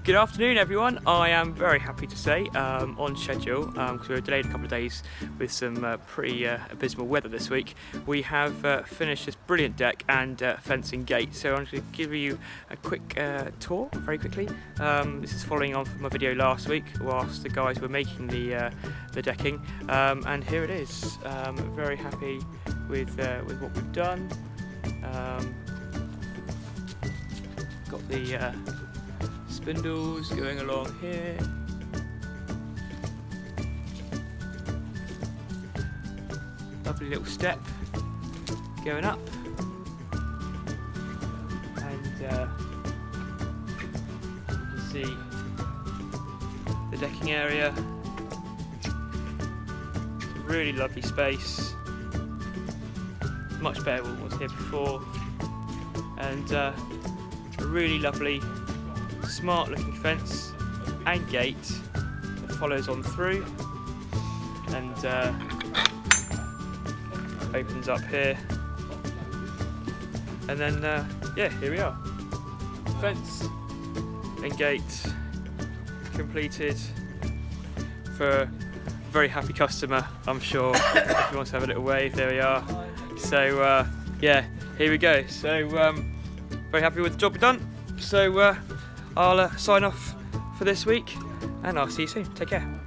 Good afternoon everyone. I am very happy to say on schedule, because we were delayed a couple of days with some pretty abysmal weather this week. We have finished this brilliant deck and fencing gate, so I'm going to give you a quick tour very quickly. This is following on from my video last week whilst the guys were making the decking, and here it is. Very happy with what we've done. Got the spindles going along here. Lovely little step going up, and you can see the decking area. Really lovely space, much better than what was here before, and a really lovely smart looking fence and gate that follows on through and opens up here, and then yeah, here we are, fence and gate completed for a very happy customer, I'm sure. If he wants to have a little wave, there we are. So yeah, here we go. So very happy with the job we've done. So I'll sign off for this week, and I'll see you soon. Take care.